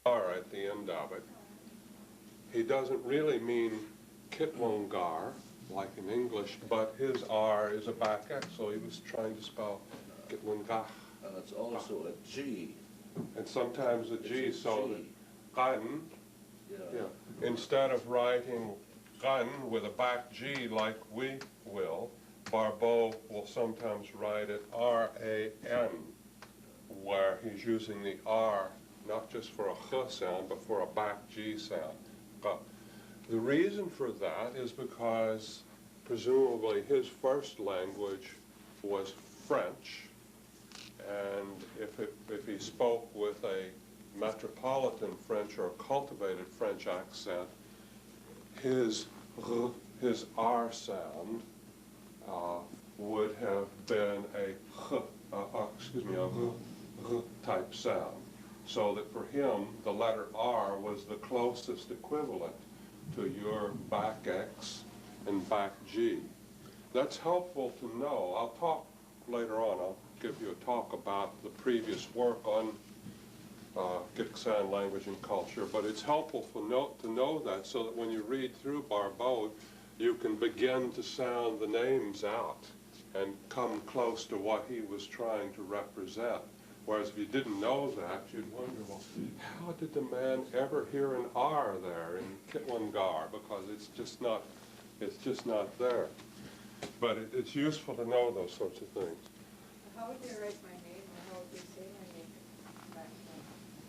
R at the end of it. He doesn't really mean Kitwangar, like in English, but his R is a back X, so he was trying to spell Kitwangah. And it's also a G. And sometimes a G, so G. that Gan, instead of writing Gan with a back G like we will, Barbeau will sometimes write it R-A-N, where he's using the R not just for a H sound, but for a back G sound. The reason for that is because presumably his first language was French, and if he spoke with a metropolitan French or cultivated French accent, his R sound would have been a type sound. So that for him, the letter R was the closest equivalent to your back X and back G. That's helpful to know. I'll talk later on. I'll give you a talk about the previous work on Gitxsan language and culture, but it's helpful to know that so that when you read through Barbeau, you can begin to sound the names out and come close to what he was trying to represent. Whereas if you didn't know that, you'd wonder, well, how did the man ever hear an R there in Kitwangar? Because it's just not there. But it's useful to know those sorts of things. How would they write my name, or how would they say my name back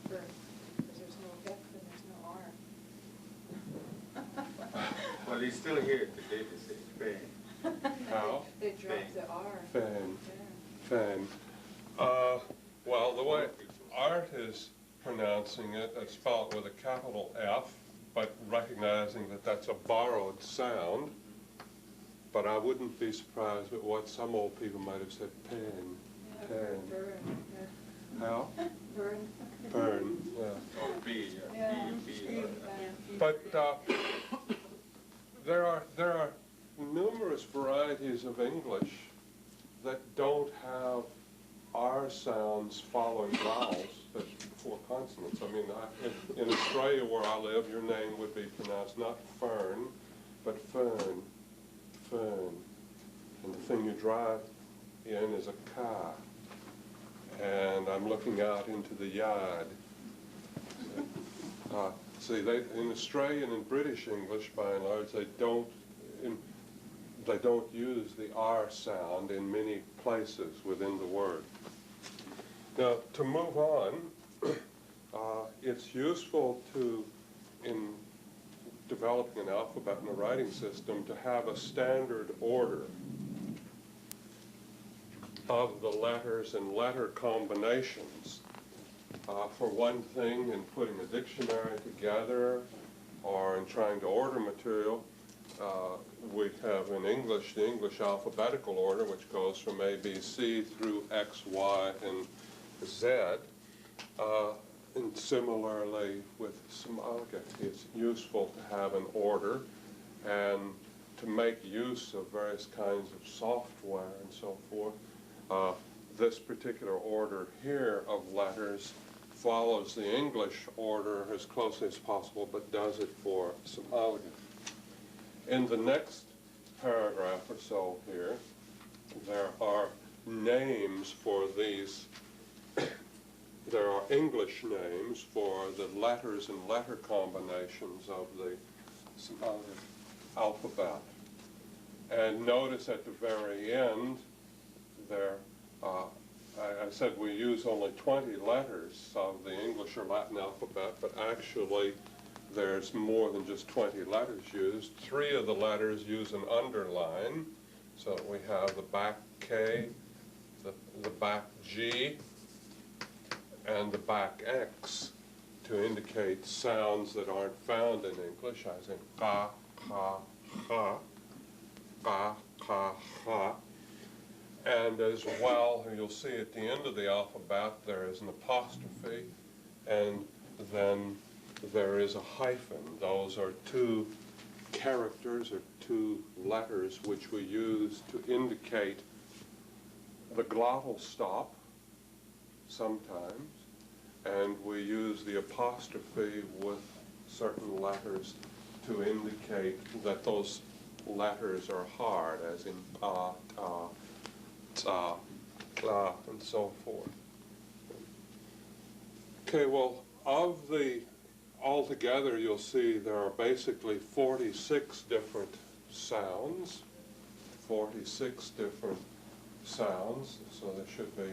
then? Because there's no F and there's no R. Well, he's still here today to say Fan. How? They dropped the R. Fan. Fan. Well, the way Art is pronouncing it, it's spelled with a capital F, but recognizing that that's a borrowed sound. But I wouldn't be surprised at what some old people might have said, pen, Yeah, pen. burn. Yeah. How? Burn. Burn, yeah. Or B, Yeah. B. But there are numerous varieties of English that don't have R sounds following vowels before consonants. I mean, in Australia where I live, your name would be pronounced not Fern, but Fern, Fern. And the thing you drive in is a car. And I'm looking out into the yard. See, in Australian and British English, by and large, they don't use the R sound in many places within the word. Now, to move on, it's useful in developing an alphabet and a writing system, to have a standard order of the letters and letter combinations. For one thing, in putting a dictionary together or in trying to order material, we have in English the English alphabetical order, which goes from A, B, C through X, Y, and Z. And similarly with Somali, it's useful to have an order and to make use of various kinds of software and so forth. This particular order here of letters follows the English order as closely as possible, but does it for Somali. In the next paragraph or so here, there are names for these. There are English names for the letters and letter combinations of the Somali alphabet. And notice at the very end, there, I said we use only 20 letters of the English or Latin alphabet, but actually there's more than just 20 letters used. 3 of the letters use an underline, so we have the back K, the back G, and the back X to indicate sounds that aren't found in English, as in ka, ka, ha, ka, ka, ha. And as well, you'll see at the end of the alphabet there is an apostrophe, and then there is a hyphen. Those are 2 characters or 2 letters which we use to indicate the glottal stop sometimes, and we use the apostrophe with certain letters to indicate that those letters are hard, as in ta, tla, and so forth. Okay, well, altogether you'll see there are basically 46 different sounds, 46 different sounds, so there should be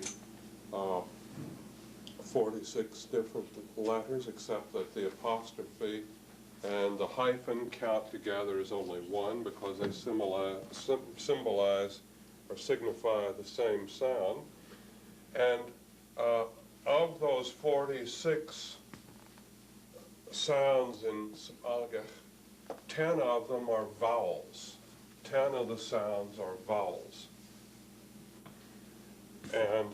46 different letters, except that the apostrophe and the hyphen count together is only one, because they symbolize or signify the same sound. And of those 46 sounds in Alga, 10 of them are vowels. 10 of the sounds are vowels. And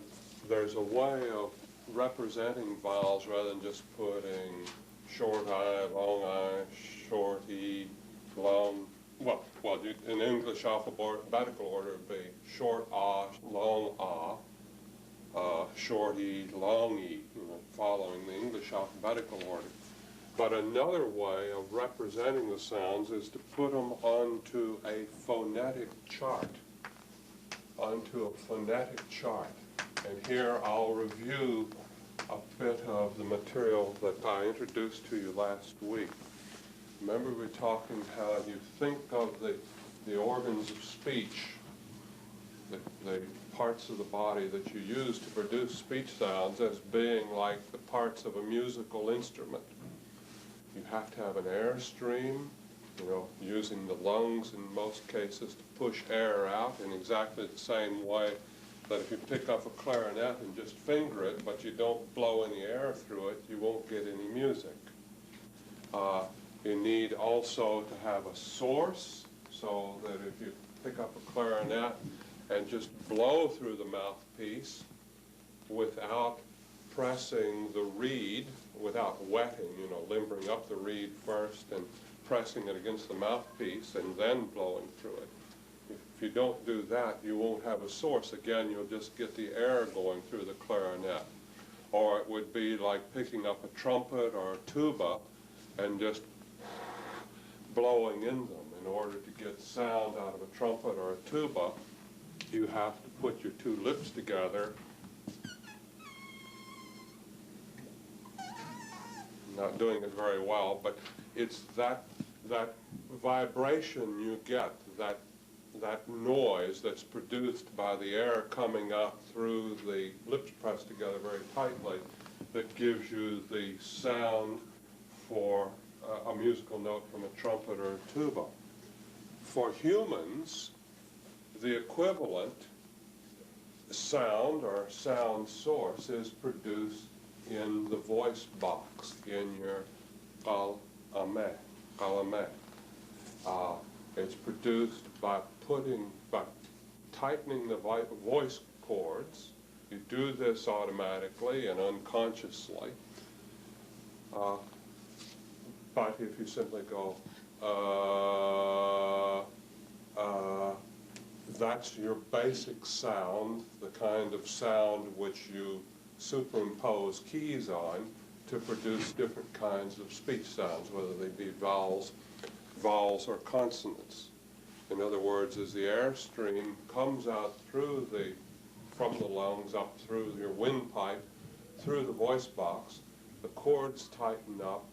there's a way of representing vowels rather than just putting short I, long I, short E, long, well, in English alphabetical order it would be short ah, long ah, short E, long E, following the English alphabetical order. But another way of representing the sounds is to put them onto a phonetic chart. Onto a phonetic chart. And here I'll review a bit of the material that I introduced to you last week. Remember we were talking how you think of the organs of speech, the parts of the body that you use to produce speech sounds, as being like the parts of a musical instrument. You have to have an air stream, using the lungs in most cases to push air out in exactly the same way that if you pick up a clarinet and just finger it, but you don't blow any air through it, you won't get any music. You need also to have a source, so that if you pick up a clarinet and just blow through the mouthpiece without pressing the reed, without wetting, limbering up the reed first and pressing it against the mouthpiece and then blowing through it. If you don't do that, you won't have a source. Again, you'll just get the air going through the clarinet. Or it would be like picking up a trumpet or a tuba and just blowing in them. In order to get sound out of a trumpet or a tuba, you have to put your two lips together. Not doing it very well, but it's that vibration you get, that noise that's produced by the air coming up through the lips pressed together very tightly, that gives you the sound for a musical note from a trumpet or a tuba. For humans, the equivalent sound or sound source is produced in the voice box, in your qalame. It's produced by tightening the voice cords. You do this automatically and unconsciously. But if you simply go, that's your basic sound, the kind of sound which you superimpose keys on to produce different kinds of speech sounds, whether they be vowels or consonants. In other words, as the air stream comes out from the lungs up through your windpipe, through the voice box, the cords tighten up,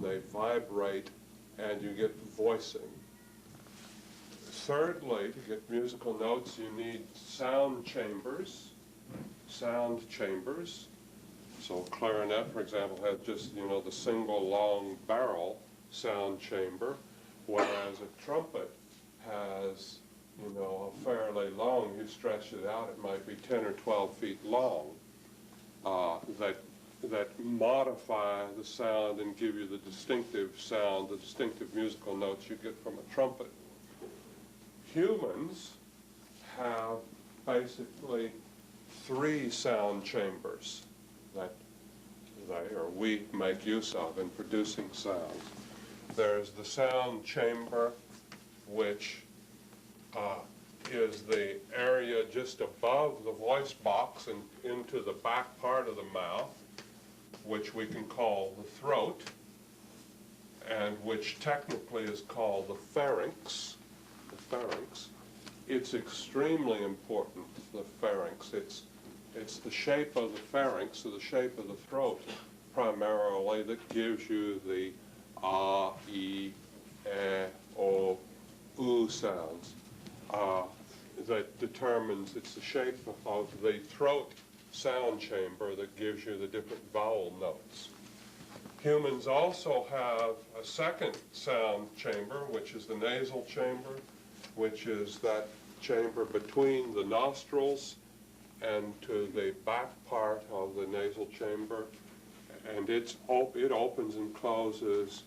they vibrate, and you get voicing. Thirdly, to get musical notes, you need sound chambers. Sound chambers. So clarinet, for example, has just, the single long barrel sound chamber, whereas a trumpet has, a fairly long, you stretch it out, it might be 10 or 12 feet long, that modify the sound and give you the distinctive sound, the distinctive musical notes you get from a trumpet. Humans have basically 3 sound chambers that we make use of in producing sounds. There's the sound chamber, which is the area just above the voice box and into the back part of the mouth, which we can call the throat, and which technically is called the pharynx. The pharynx. It's extremely important, the pharynx. It's the shape of the pharynx, or the shape of the throat, primarily, that gives you the ah, e, o, u sounds. That determines, it's the shape of the throat sound chamber that gives you the different vowel notes. Humans also have a second sound chamber, which is the nasal chamber, which is that chamber between the nostrils and to the back part of the nasal chamber. And it opens and closes,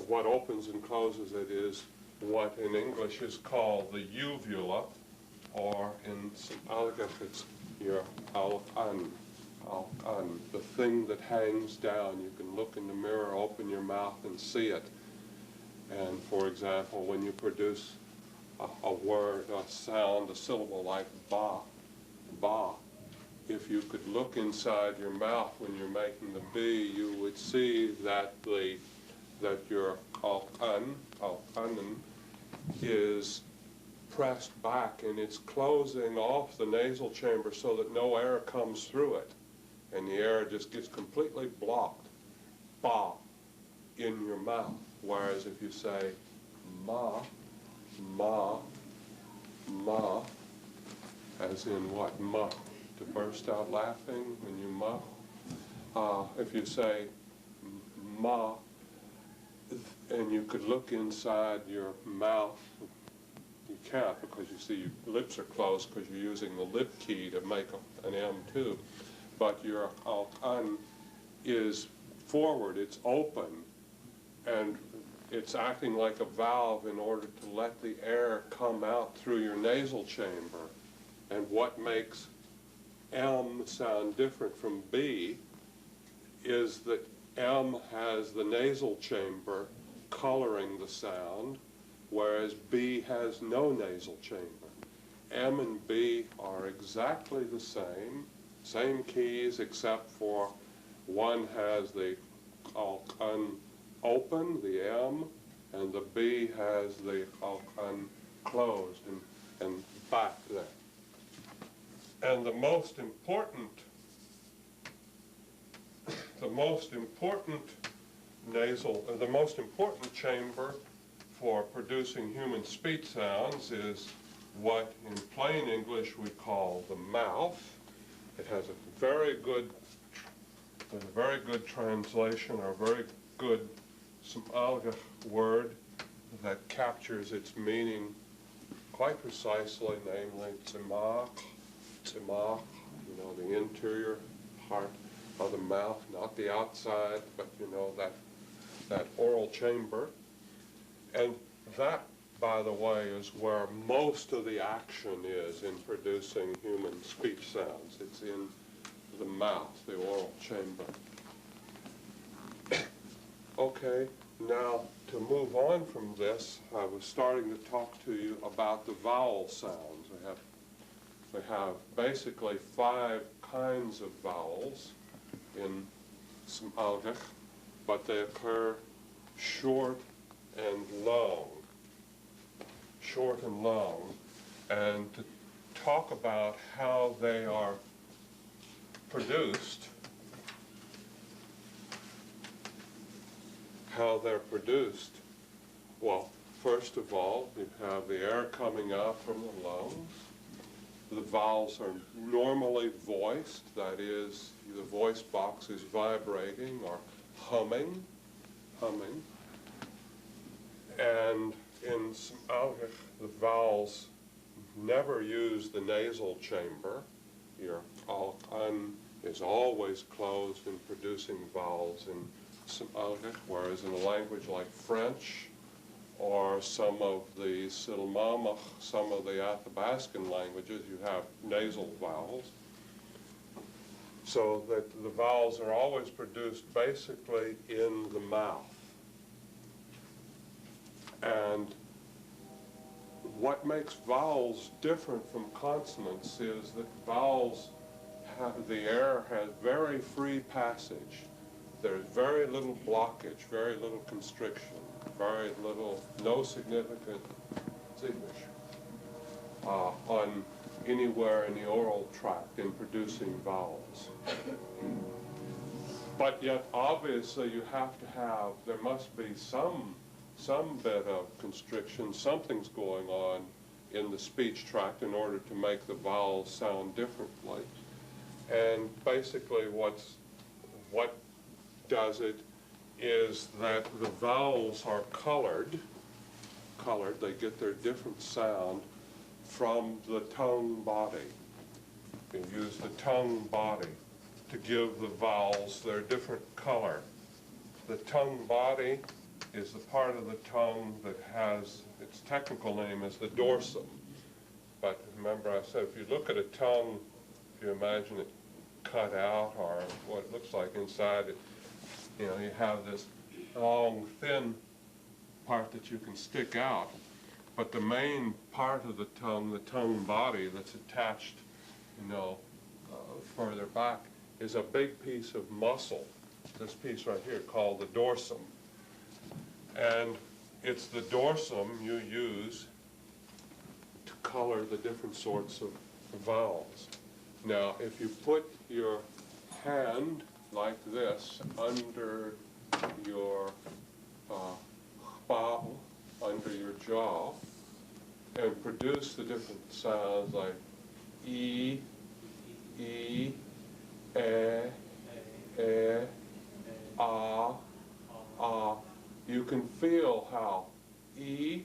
what opens and closes it is what in English is called the uvula, or in Algach it's your al-an, the thing that hangs down. You can look in the mirror, open your mouth, and see it. And for example, when you produce a word, a sound, a syllable like ba, ba, if you could look inside your mouth when you're making the B, you would see that your al-an is pressed back, and it's closing off the nasal chamber so that no air comes through it, and the air just gets completely blocked, ba, in your mouth. Whereas if you say ma, ma, ma, as in what, ma, to burst out laughing when you ma. If you say ma, and you could look inside your mouth, you can't, because you see your lips are closed because you're using the lip key to make an M too. But your al-an is forward, it's open, and it's acting like a valve in order to let the air come out through your nasal chamber. And what makes M sound different from B is that M has the nasal chamber coloring the sound, whereas B has no nasal chamber. M and B are exactly the same keys, except for one has the al-an open, the M, and the B has the al-an closed and back there. And the most important chamber for producing human speech sounds is what in plain English we call the mouth. It has a very good translation, or a very good Algach word that captures its meaning quite precisely, namely tzimach, you know, the interior part of the mouth, not the outside, but you know, that oral chamber. And that, by the way, is where most of the action is in producing human speech sounds. It's in the mouth, the oral chamber. Okay, now to move on from this, I was starting to talk to you about the vowel sounds. We have basically 5 kinds of vowels in some Algach, but they occur short and long. Short and long. And to talk about how they are produced, well, first of all, you have the air coming out from the lungs. The vowels are normally voiced, that is, the voice box is vibrating or humming. And in some Algach, the vowels never use the nasal chamber. Your al-an is always closed in producing vowels in some Algach, whereas in a language like French, or some of the Silmamach, some of the Athabascan languages, you have nasal vowels. So that the vowels are always produced basically in the mouth. And what makes vowels different from consonants is that vowels the air has very free passage. There's very little blockage, very little constriction, very little, no significant signature on anywhere in the oral tract in producing vowels. But yet, obviously, you have to have, there must be some bit of constriction, something's going on in the speech tract in order to make the vowels sound differently. And basically what does it is that the vowels are colored, they get their different sound from the tongue body. You use the tongue body to give the vowels their different color. The tongue body is the part of the tongue that has, its technical name is the dorsum. But remember I said, if you look at a tongue, if you imagine it cut out or what it looks like inside it, you know, you have this long, thin part that you can stick out. But the main part of the tongue body that's attached, you know, further back, is a big piece of muscle, this piece right here called the dorsum. And it's the dorsum you use to color the different sorts of vowels. Now, if you put your hand like this under your under your jaw, and produce the different sounds like E, ah, you can feel how E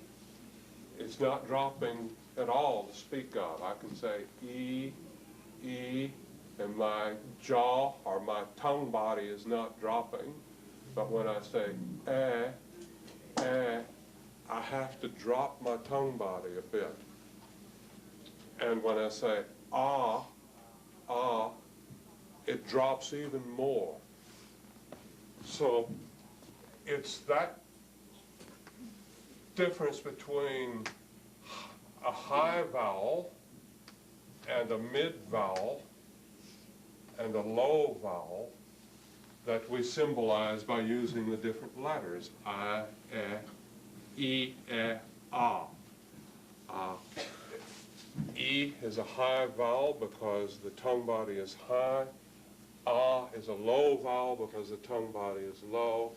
is not dropping at all to speak of. I can say E, and my jaw or my tongue body is not dropping. But when I say I have to drop my tongue body a bit. And when I say ah, it drops even more. So it's that difference between a high vowel and a mid vowel and a low vowel that we symbolize by using the different letters. I, E, ah. E is a high vowel because the tongue body is high. Ah is a low vowel because the tongue body is low.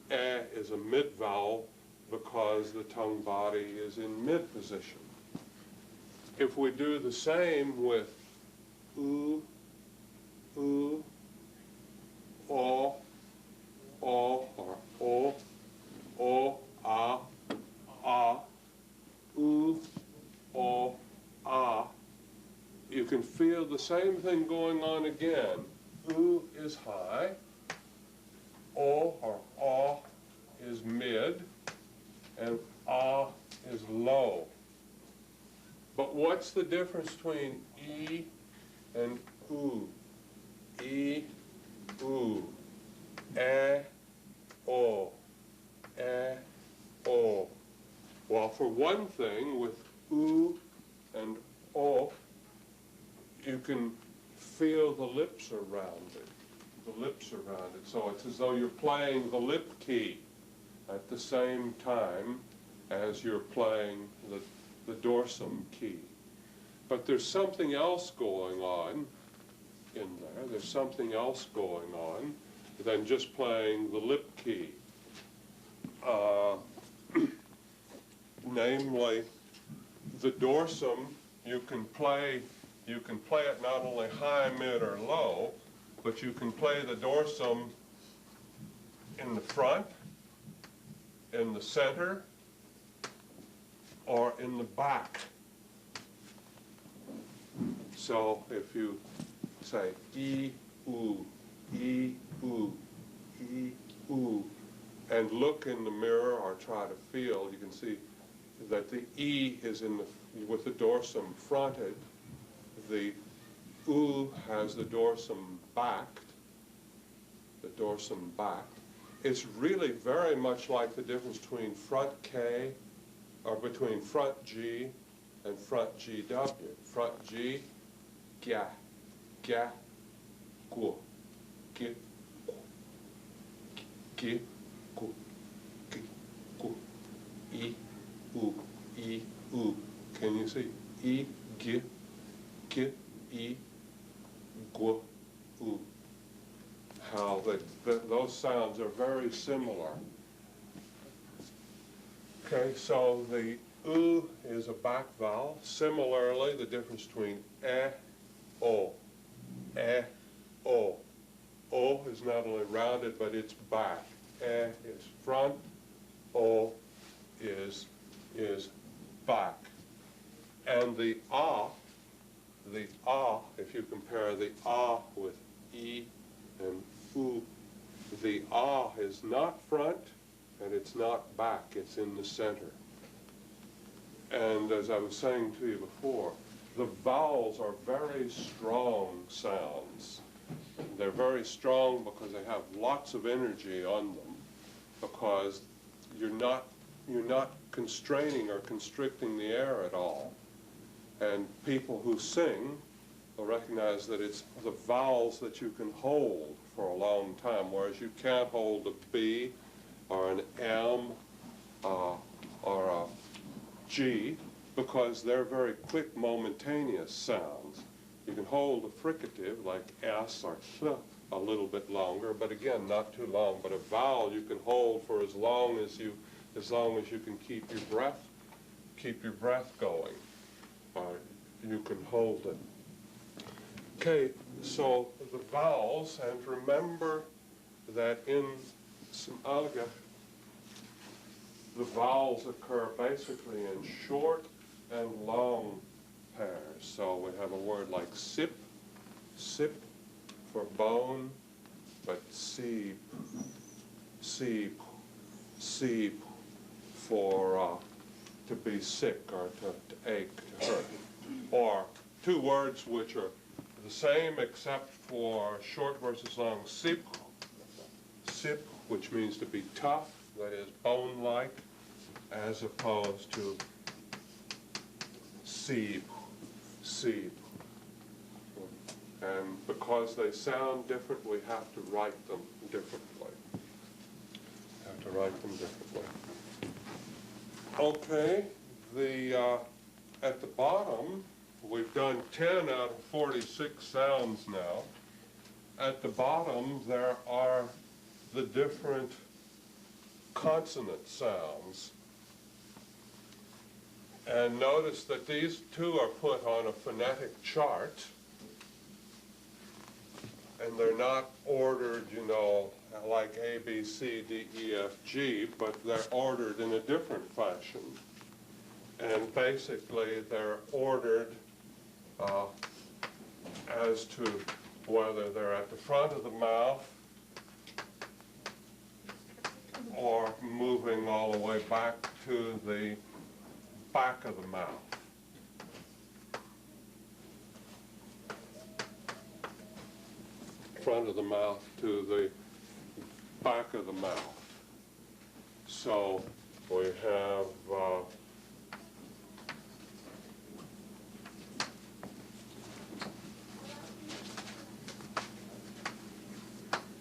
Is a mid vowel because the tongue body is in mid position. If we do the same with oo, o, or o, ah, oo, o, ah, you can feel the same thing going on again. Oo is high, o or ah is mid, and ah is low. But what's the difference between E and oo? E, oo, o, o. Well, for one thing, with oo and o, you can feel the lips around it. The lips around it. So it's as though you're playing the lip key at the same time as you're playing the dorsum key. But there's something else going on in there. There's something else going on than just playing the lip key. Namely, the dorsum, you can play it not only high, mid, or low, but you can play the dorsum in the front, in the center, or in the back. So if you say E, oo, E, oo, E, oo, and look in the mirror or try to feel, you can see that the E is with the dorsum fronted, the oo has the dorsum backed, It's really very much like the difference between front K, or between front G and front GW. Front G, gah, gu, gi, gi, gu, gi, gu, I, u, I, u. Can you see? I, gi, I, gu, u. How those sounds are very similar. Okay, so the U is a back vowel. Similarly, the difference between o. O is not only rounded, but it's back. Is front, O is back. And the ah, if you compare the ah with E and U, the ah is not front and it's not back, it's in the center. And as I was saying to you before, the vowels are very strong sounds. They're very strong because they have lots of energy on them, because you're not constraining or constricting the air at all. And people who sing will recognize that it's the vowels that you can hold for a long time, whereas you can't hold a B or an M or a G, because they're very quick, momentaneous sounds. You can hold a fricative like S or th a little bit longer, but again, not too long. But a vowel you can hold for as long as you can keep your breath going. You can hold it. Okay, so the vowels, and remember that in some alga, the vowels occur basically in short and long pairs. So we have a word like sip for bone, but seep for to be sick or to ache, to hurt. Or two words which are the same except for short versus long. Sip, which means to be tough, that is bone-like, as opposed to seep. And because they sound different, we have to write them differently. Okay, at the bottom, we've done 10 out of 46 sounds now. At the bottom, there are the different consonant sounds. And notice that these two are put on a phonetic chart. And they're not ordered, like A, B, C, D, E, F, G, but they're ordered in a different fashion. And basically, they're ordered as to whether they're at the front of the mouth or moving all the way back to the back of the mouth. Front of the mouth to the back of the mouth. So we have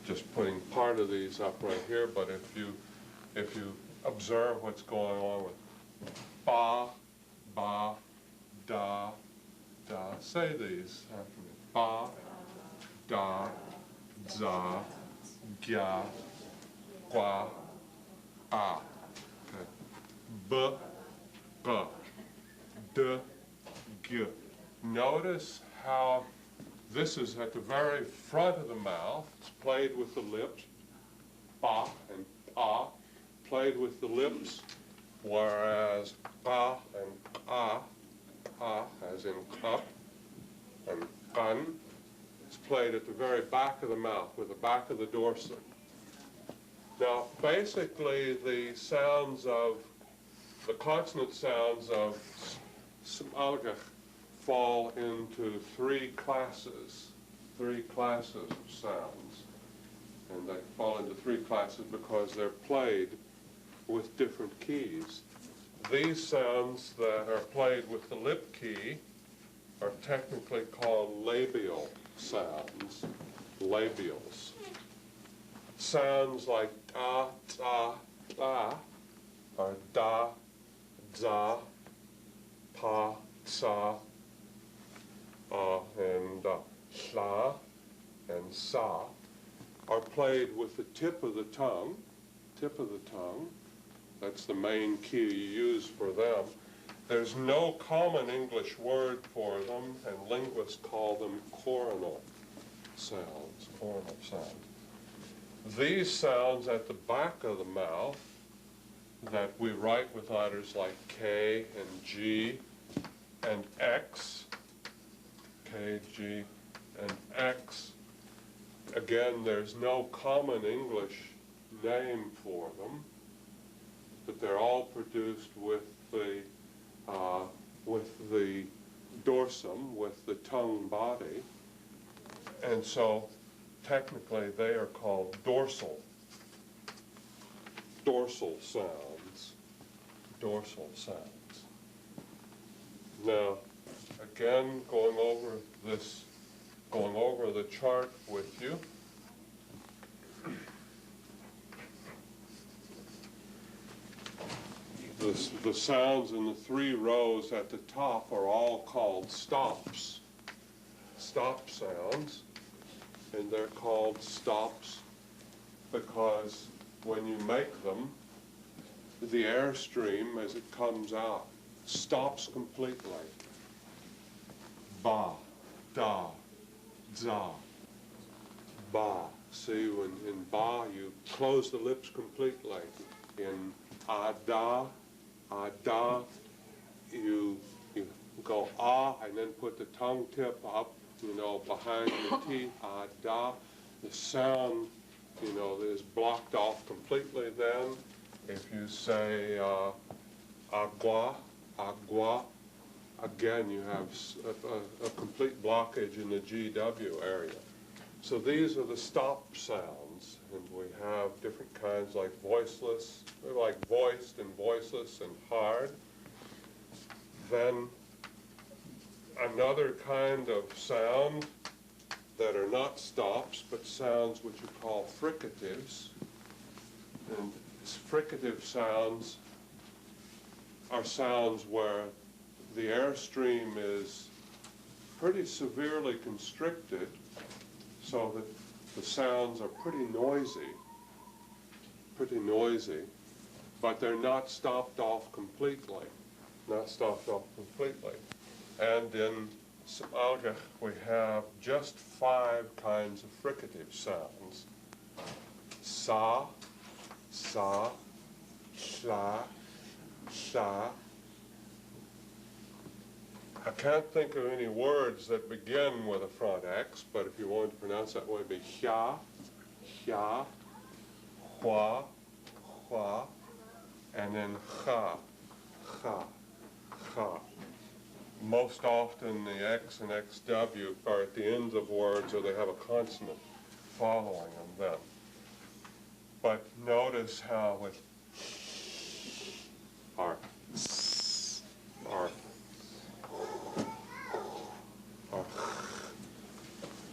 just putting part of these up right here, but if you observe what's going on with ba, ba, da, da, say these after me. Ba, da, za, gya, gua, a. Okay. B, g, d, g. Notice how this is at the very front of the mouth. It's played with the lips. Ba and pa, played with the lips, whereas ba and a, as in cup, and kan, is played at the very back of the mouth with the back of the dorsum. Now, basically, the consonant sounds of Smalgach fall into three classes of sounds. And they fall into three classes because they're played with different keys. These sounds that are played with the lip key are technically called labial sounds. labials. Sounds like da, da, da, or da, za, pa, sa, and la, and sa, are played with the tip of the tongue. That's the main key you use for them. There's no common English word for them, and linguists call them coronal sounds, These sounds at the back of the mouth that we write with letters like K and G and X, K, G, and X, again, there's no common English name for them, but they're all produced with the dorsum, with the tongue body, and so technically they are called dorsal sounds. Now, again, going over the chart with you. The sounds in the 3 rows at the top are all called stops. Stop sounds. And they're called stops because when you make them, the airstream as it comes out stops completely. Ba, da, za, ba. See, when in ba you close the lips completely. In ada, you go ah and then put the tongue tip up, behind your teeth, ada. The sound, is blocked off completely then. If you say agua, again you have a complete blockage in the GW area. So these are the stop sounds, and we have different kinds like voiceless, like voiced and voiceless and hard. Then another kind of sound that are not stops, but sounds which are called fricatives. And fricative sounds are sounds where the airstream is pretty severely constricted, so that the sounds are pretty noisy, but they're not stopped off completely. And in Somalga, we have just 5 kinds of fricative sounds. Sa, sa, sha, sha. I can't think of any words that begin with a front X, but if you wanted to pronounce that way, it'd be hya, hya, hua, hua, and then cha, cha, cha. Most often the X and XW are at the ends of words, or they have a consonant following them then. But notice how with our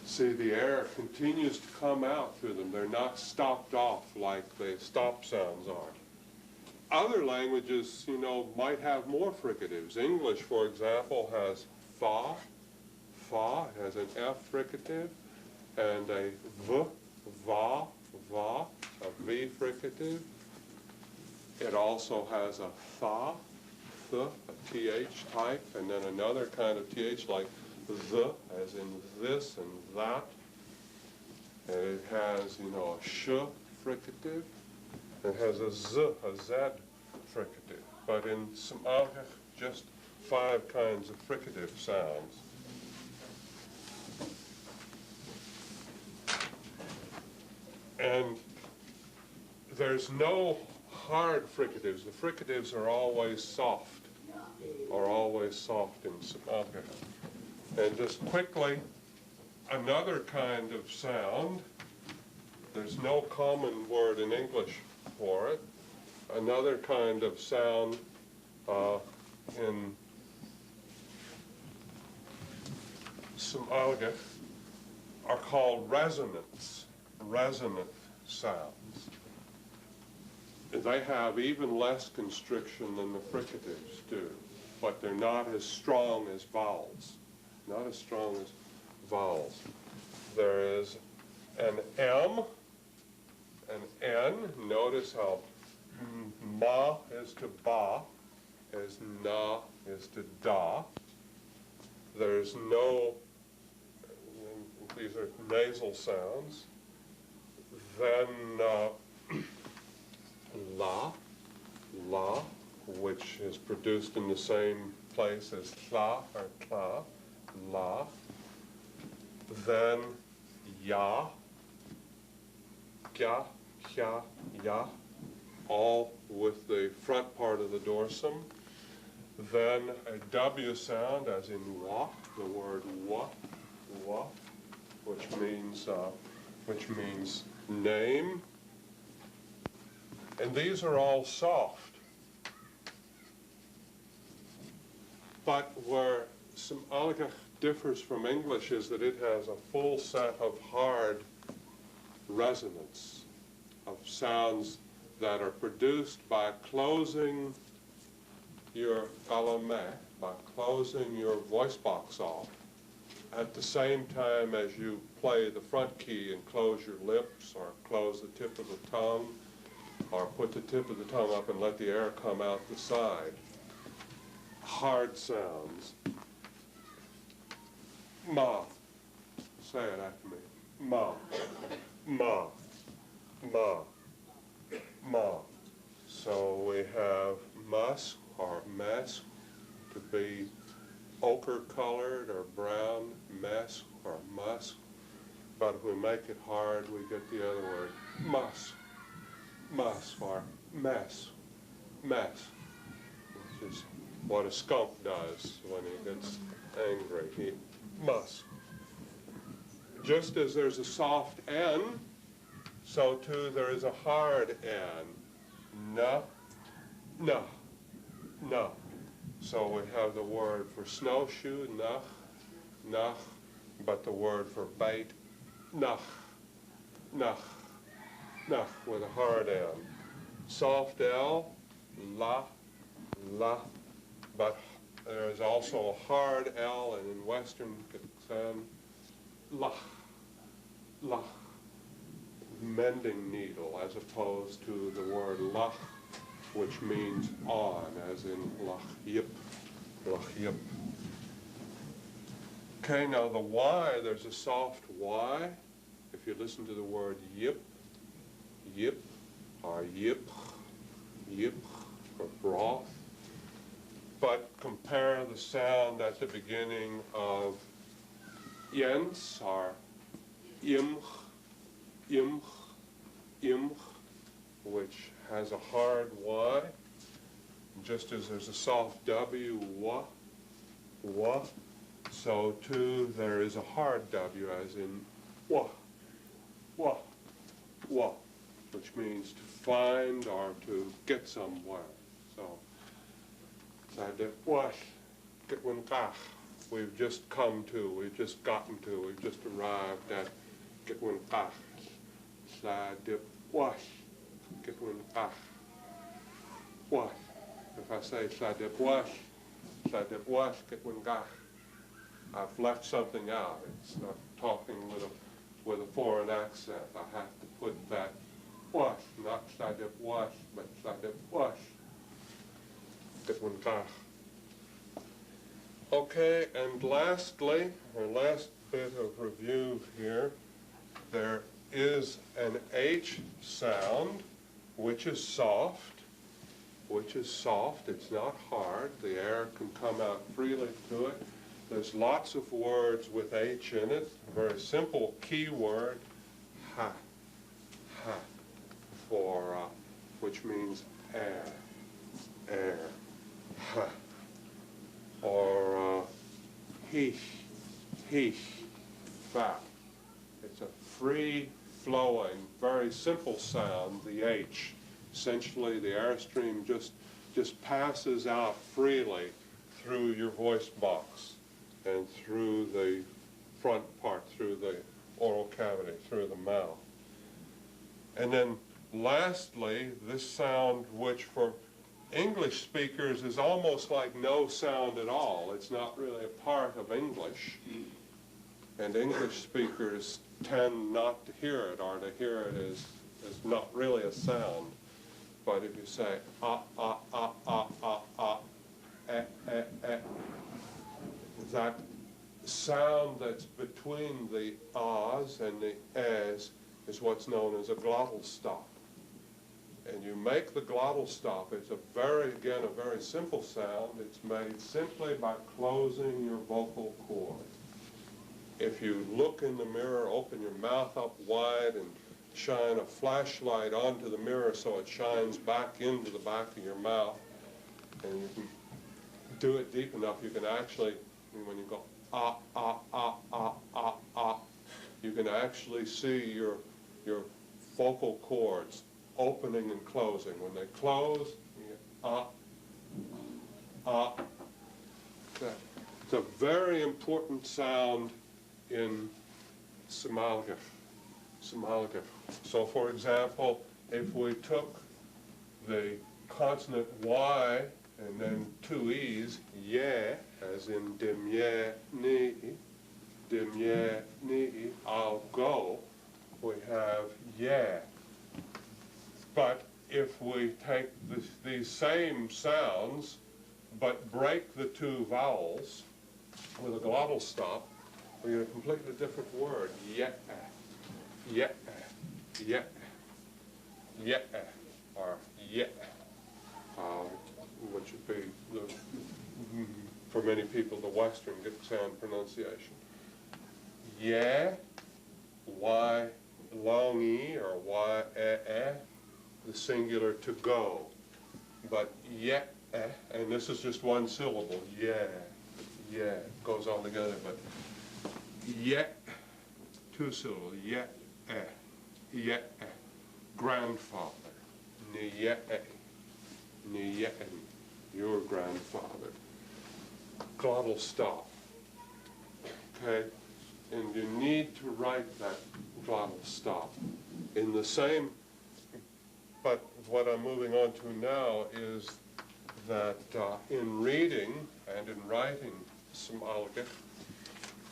see, the air continues to come out through them. They're not stopped off like the stop sounds are. Other languages, might have more fricatives. English, for example, has fa. Fa has an F fricative, and a v, va, va, a V fricative. It also has a tha, th, a TH type, and then another kind of TH like the, as in this and that. And it has, a sh fricative. It has a z fricative. But in Somalga, just 5 kinds of fricative sounds. And there's no hard fricatives. The fricatives are always soft in Somalga. And just quickly, another kind of sound, there's no common word in English for it. Another kind of sound in Somalga are called resonant sounds. They have even less constriction than the fricatives do, but they're not as strong as vowels. Not as strong as vowels. There is an M, an N. Notice how ma is to ba, as na is to da. There's no, these are nasal sounds. Then la, which is produced in the same place as tla or tla, la. Then ya, kya, kya, ya, all with the front part of the dorsum. Then a W sound, as in wa, the word wa, which means name. And these are all soft. But where Somalia differs from English is that it has a full set of hard resonance, of sounds that are produced by closing your galamé, by closing your voice box off at the same time as you play the front key and close your lips or close the tip of the tongue or put the tip of the tongue up and let the air come out the side. Hard sounds. Ma. Say it after me. Ma. Ma. Ma. Ma. So we have musk or mask to be ochre colored or brown, mask or musk. But if we make it hard, we get the other word, musk. Musk or mess. Mess. Which is what a skunk does when he gets angry. He musk. Just as there's a soft N, so too there is a hard N. Na, na, na. So we have the word for snowshoe, nach, nach, but the word for bait, nach, nach, nach, with a hard N. Soft L, la, la, but there is also a hard L, and in Western Gitxsan, lach, lach, mending needle, as opposed to the word lach, which means on, as in lach yip, lach yip. Okay, now the Y, there's a soft Y. If you listen to the word yip, yip, or yip, yip, or broth. But compare the sound at the beginning of Jens, or imch, imch, imch, which has a hard Y, just as there's a soft W, wa, wa, so too there is a hard W, as in wa, wa, wa, which means to find or to get somewhere. So, we've just come to, we've just gotten to, we've just arrived at Gitwinkach. Wash. Wash. If I say wash, Gitwinkach, I've left something out. It's not talking with a foreign accent. I have to put that wash, not wash, but wash. Gitwinkach. Okay, and lastly, our last bit of review here, there is an H sound, which is soft, it's not hard, the air can come out freely through it. There's lots of words with H in it, a very simple key word, ha, ha, for, which means air, air, ha. Or heesh, fa. It's a free-flowing, very simple sound, the H. Essentially, the airstream just passes out freely through your voice box and through the front part, through the oral cavity, through the mouth. And then lastly, this sound, which for English speakers is almost like no sound at all. It's not really a part of English. And English speakers tend not to hear it, or to hear it as not really a sound. But if you say that sound that's between the ahs and the as is what's known as a glottal stop. And you make the glottal stop. It's again, a very simple sound. It's made simply by closing your vocal cord. If you look in the mirror, open your mouth up wide and shine a flashlight onto the mirror so it shines back into the back of your mouth, and you can do it deep enough, you can actually, when you go ah, ah, ah, ah, ah, ah, you can actually see your vocal cords opening and closing. When they close, you get ah, ah. It's a very important sound in Somalia. So for example, if we took the consonant Y and then two E's, yeah, as in dimye ni, I'll go, we have yeah. But if we take these same sounds, but break the two vowels with a glottal stop, we get a completely different word. Yeah, yeah, yeah, yeah, or yeah, which would be, for many people, the Western Gitxsan pronunciation. Yeah, Y, long E, or Y, the singular to go. But yeah, and this is just one syllable, yeah, goes all together, but yeah, two syllables, yeah, grandfather, nye, your grandfather. Glottal stop, okay? And you need to write that glottal stop in the same, but what I'm moving on to now is that in reading and in writing Somalic,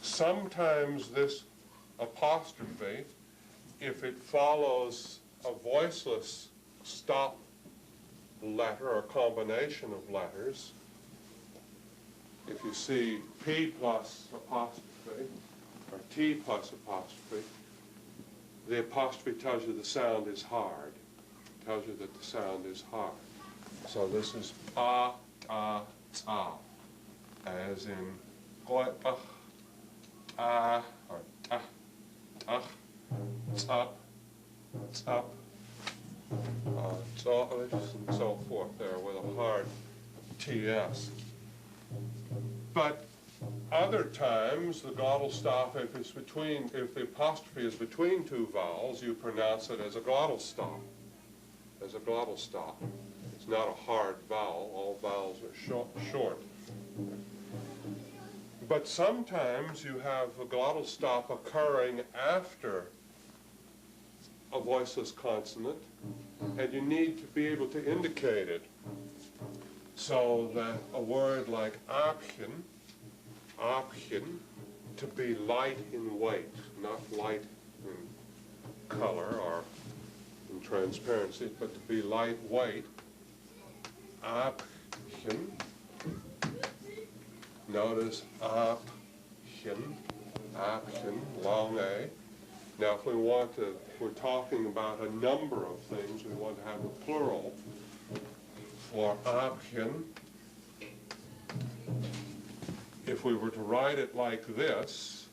sometimes this apostrophe, if it follows a voiceless stop letter or combination of letters, if you see P plus apostrophe or T plus apostrophe, the apostrophe tells you the sound is hard. It tells you that the sound is hard. So this is ah, as in or up, and so forth there with a hard TS. But other times, the glottal stop, if the apostrophe is between two vowels, you pronounce it as a glottal stop. As a glottal stop. It's not a hard vowel. All vowels are short. But sometimes you have a glottal stop occurring after a voiceless consonant, and you need to be able to indicate it. So that a word like Abchen, to be light in weight, not light in color or in transparency, but to be lightweight. Abchen. Notice Abchen, long A. Now if we're talking about a number of things, we want to have a plural for Abchen. If we were to write it like this,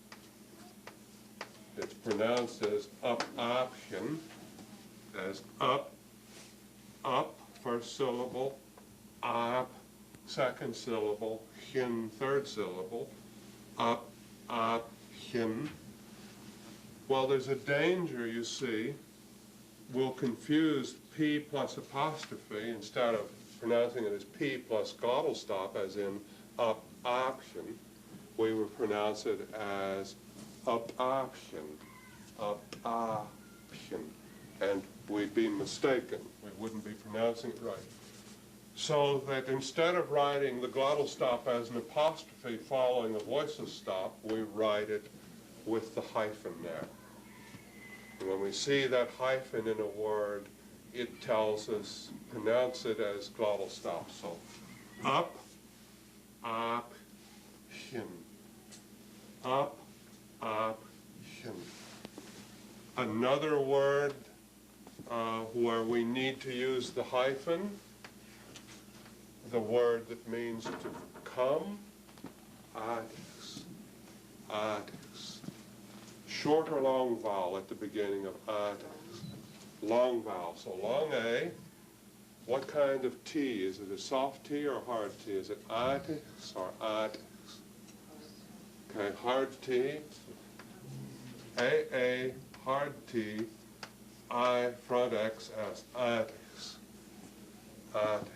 it's pronounced as Abchen, as up, first syllable, ab, second syllable, hin, third syllable, hin. Well, there's a danger, you see, we'll confuse P plus apostrophe instead of pronouncing it as P plus glottal stop, as in option. We would pronounce it as option, and we'd be mistaken. We wouldn't be pronouncing it right. So that instead of writing the glottal stop as an apostrophe following a voiceless stop, we write it with the hyphen there. And when we see that hyphen in a word, it tells us, pronounce it as glottal stop. So, up, hin. Up, hin. Another word where we need to use the hyphen, the word that means to come, adix, adix. Short or long vowel at the beginning of adix. Long vowel, so long A. What kind of T? Is it a soft T or a hard T? Is it adix or adix? Okay, hard T. A, hard T. I, front X, as adix. Adix.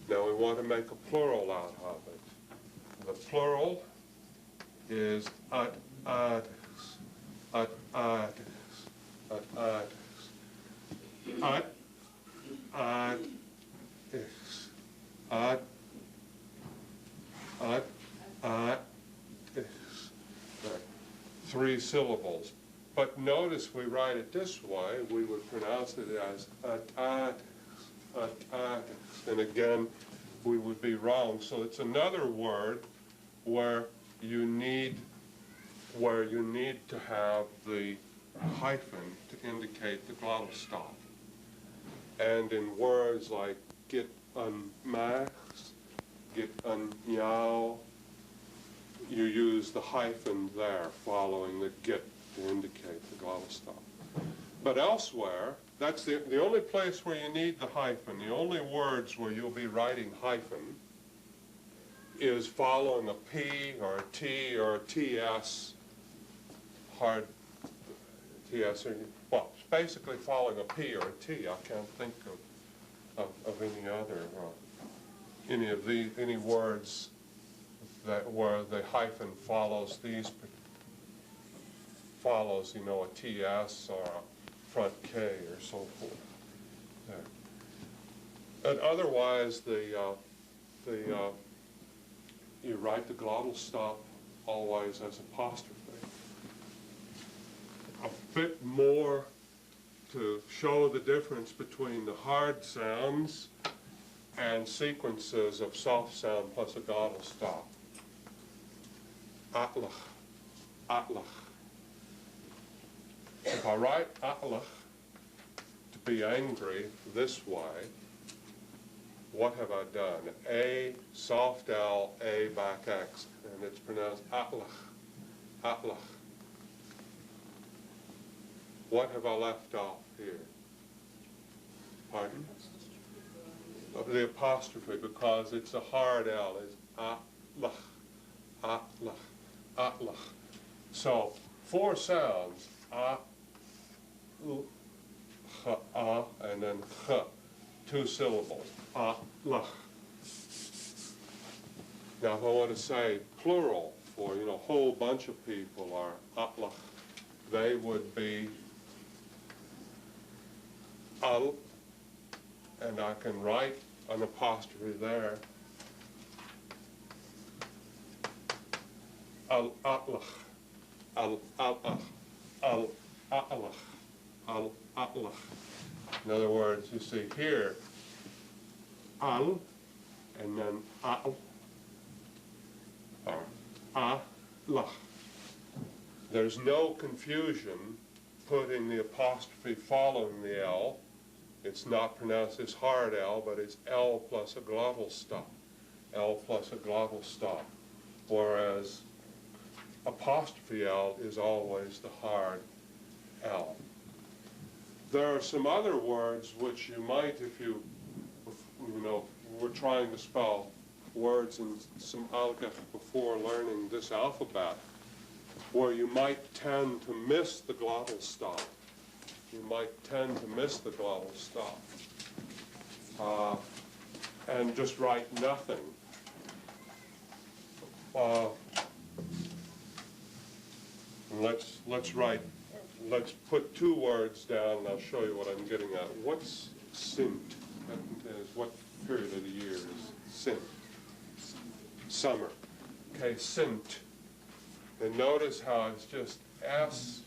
Now we want to make a plural out of it. The plural is at adix, at adix, at adix, at adix, at adix. Three syllables. But notice we write it this way, we would pronounce it as at adix. And again, we would be wrong. So it's another word where you need to have the hyphen to indicate the glottal stop. And in words like get unmax, get unyao, you use the hyphen there following the get to indicate the glottal stop. But elsewhere, that's the only place where you need the hyphen. The only words where you'll be writing hyphen is following a P or a T or a TS, hard TS, or, well, it's basically following a P or a T. I can't think of any other, any words that where the hyphen follows these, you know, a TS or a front K or so forth. There. And otherwise, you write the glottal stop always as apostrophe. A bit more to show the difference between the hard sounds and sequences of soft sound plus a glottal stop. Atlach, atlach. If I write atlach to be angry this way, what have I done? A, soft L, A, back X, and it's pronounced atlach, atlach. What have I left off here? Pardon? The apostrophe, because it's a hard L, is atlach, atlach, atlach. So, four sounds, and then ch, two syllables, lach. Now if I want to say plural for, you know, a whole bunch of people are atlach, they would be al, and I can write an apostrophe there, al atlach, al atlach, al atlach, al atlach. In other words, you see here, al, and then al, or a-lach. There's no confusion putting the apostrophe following the L. It's not pronounced as hard L, but it's L plus a glottal stop. L plus a glottal stop. Whereas apostrophe L is always the hard L. There are some other words which you might, if you know, were trying to spell words in some alphabet before learning this alphabet, where you might tend to miss the glottal stop. You might tend to miss the glottal stop and just write nothing. Let's write let's put two words down and I'll show you what I'm getting at. What's sint? That is, what period of the year is sint? Summer. Okay, sint. And notice how it's just S-I-N-T,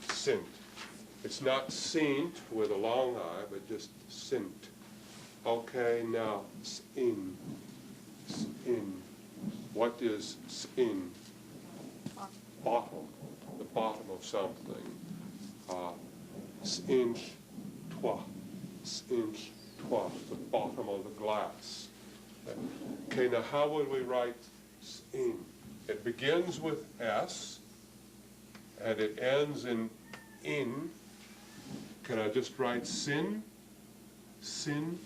sint. It's not sint with a long I, but just sint. Okay, now sin. Sin. What is sin? Bottom. The bottom of something. Sinch toi. Sinch toi. The bottom of the glass. Okay, now how would we write sin? It begins with S, and it ends in. Can I just write sin? Sin?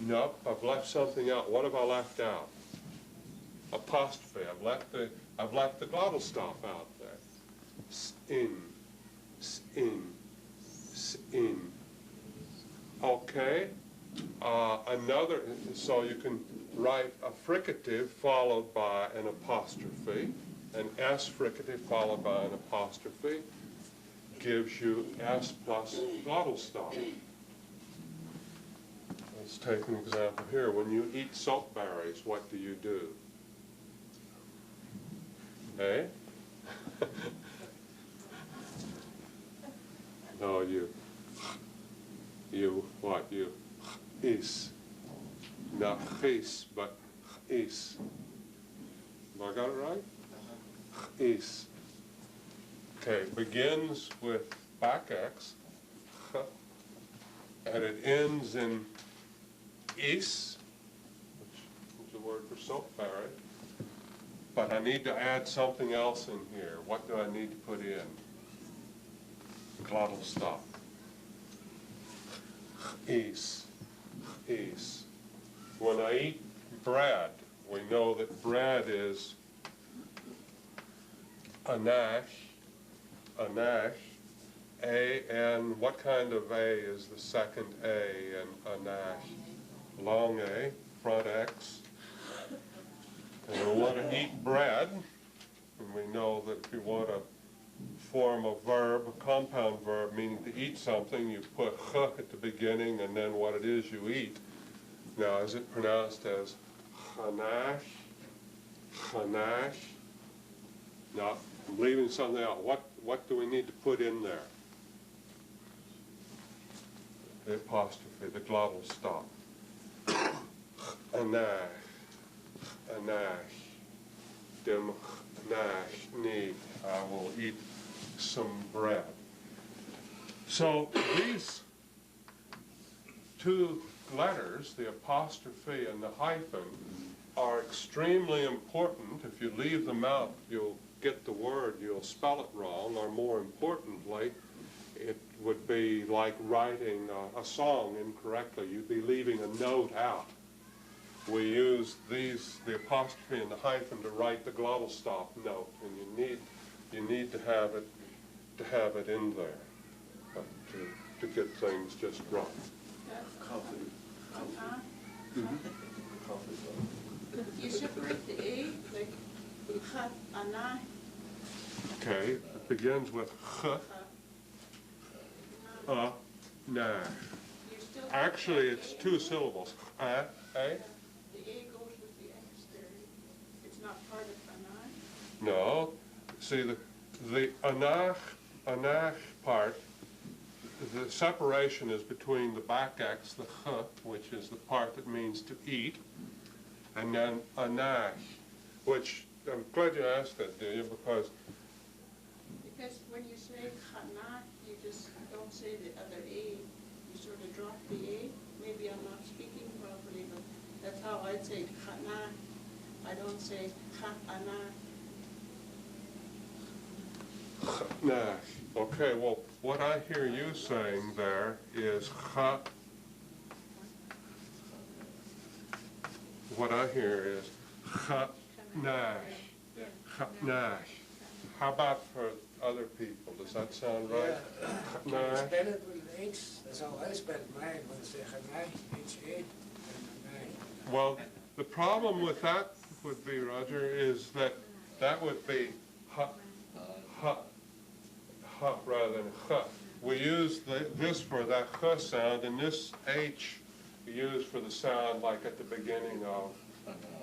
No, I've left something out. What have I left out? Apostrophe. I've left the glottal stop out there. Sin. Sin. Sin. Okay. Another, so you can write a fricative followed by an apostrophe, an S fricative followed by an apostrophe gives you S plus glottal stop. Let's take an example here. When you eat salt berries, what do you do? Eh? No, you what? You is. Not chis, but is. Have I got it right? Is. Okay, begins with back X, and it ends in is, which is a word for soapberry. But I need to add something else in here. What do I need to put in? Glottal stop. Is. Is. When I eat bread, we know that bread is anash, A, and what kind of A is the second A in anash? Long A, front X. And we want to eat bread, and we know that if you want to form a verb, a compound verb, meaning to eat something, you put ch at the beginning and then what it is you eat. Now, is it pronounced as chanash? Chanash? Now, I'm leaving something out. What do we need to put in there? The apostrophe, the glottal stop. Anash. Anash. Dem nash ni. I will eat some bread. So these two letters, the apostrophe and the hyphen, are extremely important. If you leave them out, you'll get the word, you'll spell it wrong, or more importantly, it would be like writing a song incorrectly. You'd be leaving a note out. We use these, the apostrophe and the hyphen, to write the glottal stop note, and you need to have it in there to get things just right. Coffee. You separate the A, like chat, ana. Okay, it begins with ch, nah. Actually, it's two syllables. A. The A goes with the X there. It's not part of ana. No. See, the anach part, the separation is between the back X, the ch, which is the part that means to eat, and then anach, which I'm glad you asked that, do you? Because when you say chana, you just don't say the other A. You sort of drop the A. Maybe I'm not speaking properly, but that's how I'd say chana. I don't say chana. Nash. Okay, well, what I hear you saying there is cha. What I hear is cha nash. Cha nash. How about for other people? Does that sound right? Yeah. Nash. Spell it with an H. That's how I spell mine when I say Hanai, H-A. Well, the problem with that would be, Roger, is that would be ha, ha, ha rather than ha. We use this for that h sound, and this h we use for the sound like at the beginning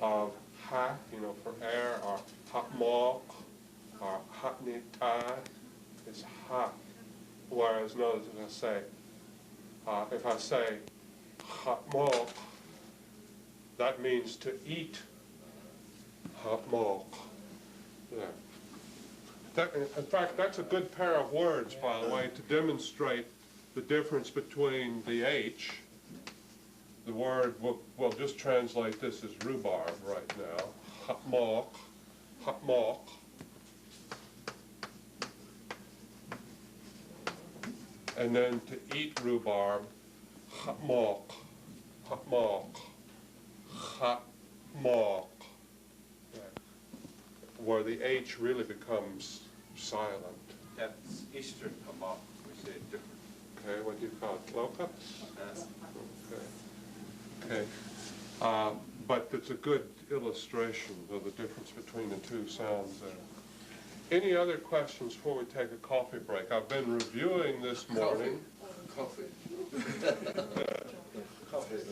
of ha, you know, for air, or ha mok, or ha ni ta, is ha. Whereas notice if I say ha mok, that means to eat. Ha mok. Yeah. In fact, that's a good pair of words, by the way, to demonstrate the difference between the H. The word, we'll just translate this as rhubarb right now. Hot mok. And then to eat rhubarb, hot mok. Where the H really becomes silent. That's Eastern Hamok, we say it different. Okay, what do you call it? Loka? Okay. But it's a good illustration of the difference between the two sounds there. Any other questions before we take a coffee break? I've been reviewing this morning. Coffee. Coffee.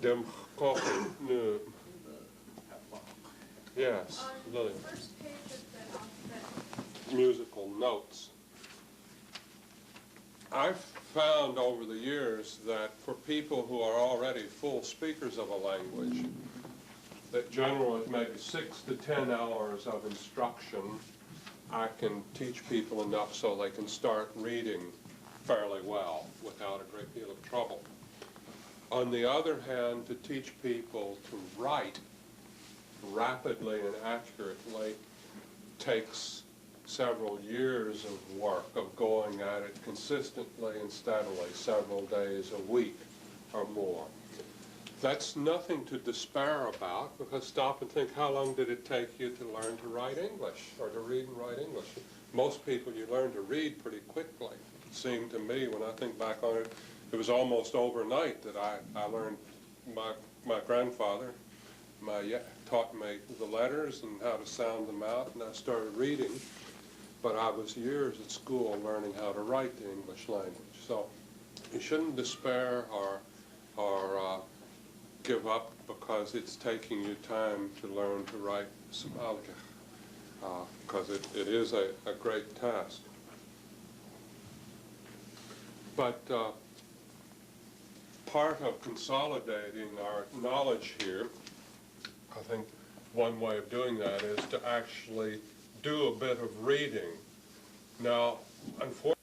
Dem coffee. No. Yes, Lily. On the first page of the alphabet. Musical notes. I've found over the years that for people who are already full speakers of a language, that generally with maybe 6 to 10 hours of instruction, I can teach people enough so they can start reading fairly well without a great deal of trouble. On the other hand, to teach people to write rapidly and accurately takes several years of work of going at it consistently and steadily, several days a week or more. That's nothing to despair about, because stop and think, how long did it take you to learn to write English, or to read and write English? Most people, you learn to read pretty quickly. It seemed to me, when I think back on it, it was almost overnight that I learned. My grandfather taught me the letters and how to sound them out, and I started reading. But I was years at school learning how to write the English language. So you shouldn't despair or give up because it's taking you time to learn to write Somalica, because it is a great task. But part of consolidating our knowledge here, I think one way of doing that is to actually do a bit of reading. Now, unfortunately,